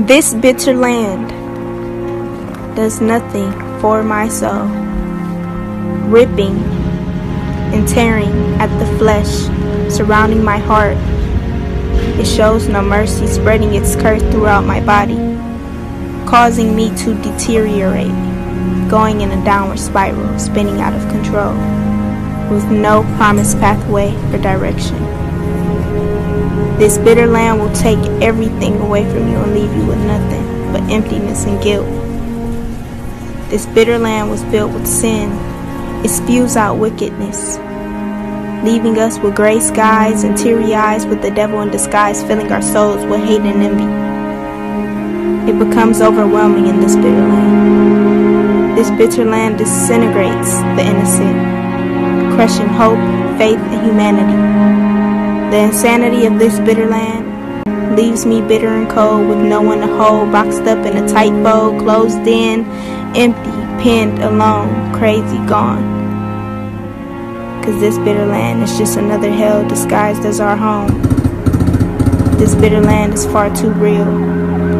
This bitter land does nothing for my soul, ripping and tearing at the flesh surrounding my heart. It shows no mercy, spreading its curse throughout my body, causing me to deteriorate, going in a downward spiral, spinning out of control, with no promised pathway or direction. This bitter land will take everything away from you and leave you with nothing but emptiness and guilt. This bitter land was built with sin. It spews out wickedness, leaving us with gray skies and teary eyes, with the devil in disguise filling our souls with hate and envy. It becomes overwhelming in this bitter land. This bitter land disintegrates the innocent, crushing hope, faith, and humanity. The insanity of this bitter land leaves me bitter and cold, with no one to hold, boxed up in a tight fold, closed in, empty, pinned, alone, crazy, gone. Cause this bitter land is just another hell disguised as our home. This bitter land is far too real.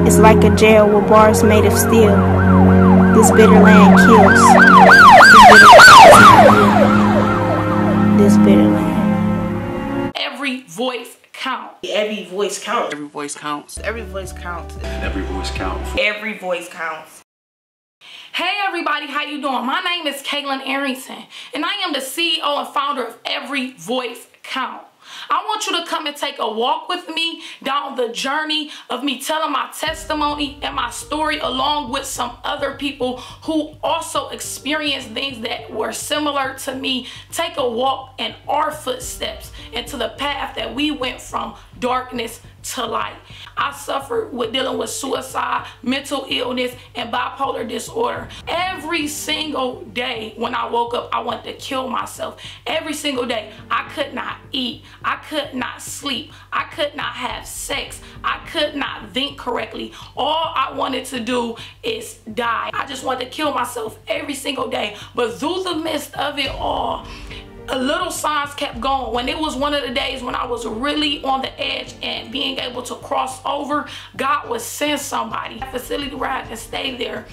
It's like a jail with bars made of steel. This bitter land kills. This bitter land. Every voice counts. Every voice counts. Every voice counts. Every voice counts. And every voice counts. Every voice counts. Hey everybody, how you doing? My name is Kailynarrington, and I am the CEO and founder of Every Voice Count. I want you to come and take a walk with me down the journey of me telling my testimony and my story, along with some other people who also experienced things that were similar to me. Take a walk in our footsteps into the path that we went from darkness to light. I suffered with dealing with suicide, mental illness, and bipolar disorder. Every single day when I woke up, I wanted to kill myself. Every single day, I could not eat. I could not sleep. I could not have sex. I could not think correctly. All I wanted to do is die. I just wanted to kill myself every single day. But through the midst of it all, little signs kept going. When it was one of the days when I was really on the edge and being able to cross over, God would send somebody. Facility where I could stay there.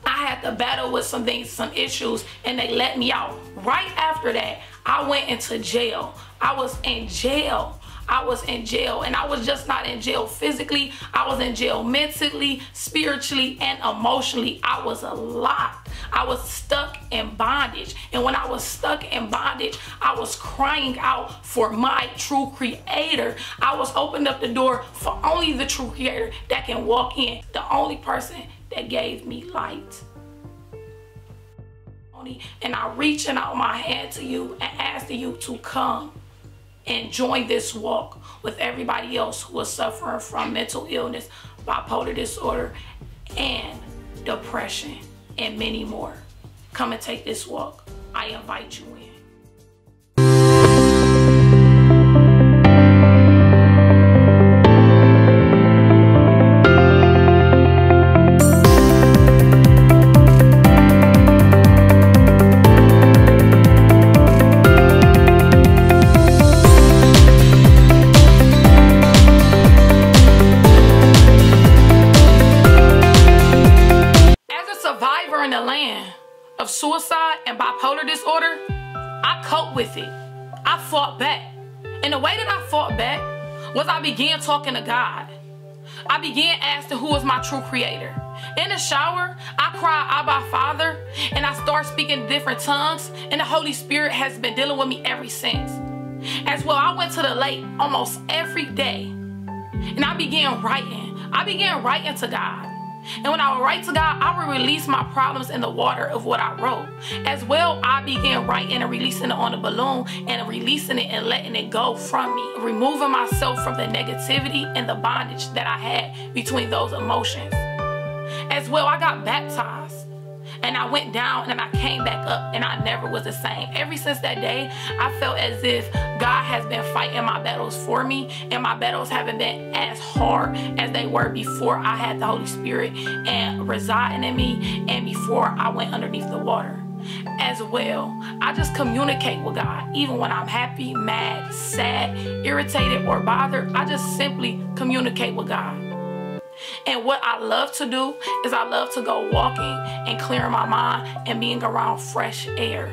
I had to battle with some things, some issues, and they let me out. Right after that, I went into jail. I was in jail. I was in jail, and I was just not in jail physically. I was in jail mentally, spiritually, and emotionally. I was a lot. I was stuck in bondage. And when I was stuck in bondage, I was crying out for my true creator. I was opening up the door for only the true creator that can walk in, the only person that gave me light. And I'm reaching out my hand to you and asking you to come and join this walk with everybody else who is suffering from mental illness, bipolar disorder, and depression, and many more. Come and take this walk. I invite you in. In the land of suicide and bipolar disorder, I coped with it. I fought back. And the way that I fought back was I began talking to God. I began asking who is my true creator. In the shower, I cried, Abba, Father, and I started speaking different tongues, and the Holy Spirit has been dealing with me ever since. As well, I went to the lake almost every day, and I began writing. I began writing to God. And when I would write to God, I would release my problems in the water of what I wrote. As well, I began writing and releasing it on a balloon and releasing it and letting it go from me, removing myself from the negativity and the bondage that I had between those emotions. As well, I got baptized. And I went down and I came back up, and I never was the same. Ever since that day, I felt as if God has been fighting my battles for me, and my battles haven't been as hard as they were before I had the Holy Spirit and residing in me, and before I went underneath the water. As well, I just communicate with God. Even when I'm happy, mad, sad, irritated, or bothered, I just simply communicate with God. And what I love to do is I love to go walking and clearing my mind and being around fresh air.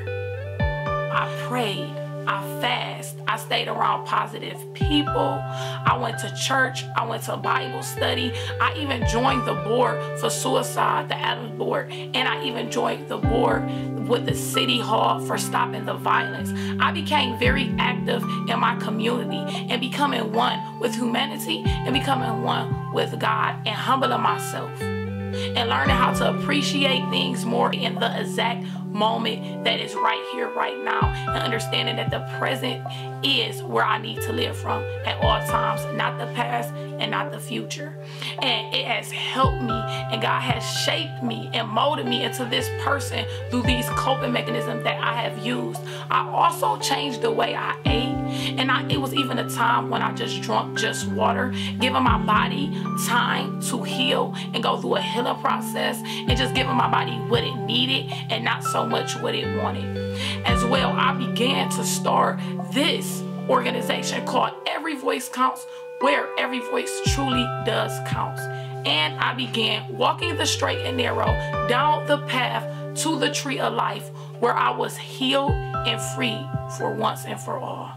I prayed, I fast, I stayed around positive people, I went to church, I went to Bible study, I even joined the board for suicide, the Adams board, and I even joined the board with the city hall for stopping the violence. I became very active in my community and becoming one with humanity and becoming one with God and humbling myself and learning how to appreciate things more in the exact moment that is right here, right now, and understanding that the present is where I need to live from at all times, not the past and not the future. And it has helped me, and God has shaped me and molded me into this person through these coping mechanisms that I have used. I also changed the way I ate, and it was even a time when I just drank just water, giving my body time to heal and go through a healing process, and just giving my body what it needed and not so much what it wanted. As well, I began to start this organization called Every Voice Counts, where every voice truly does count. And I began walking the straight and narrow down the path to the tree of life, where I was healed and free for once and for all.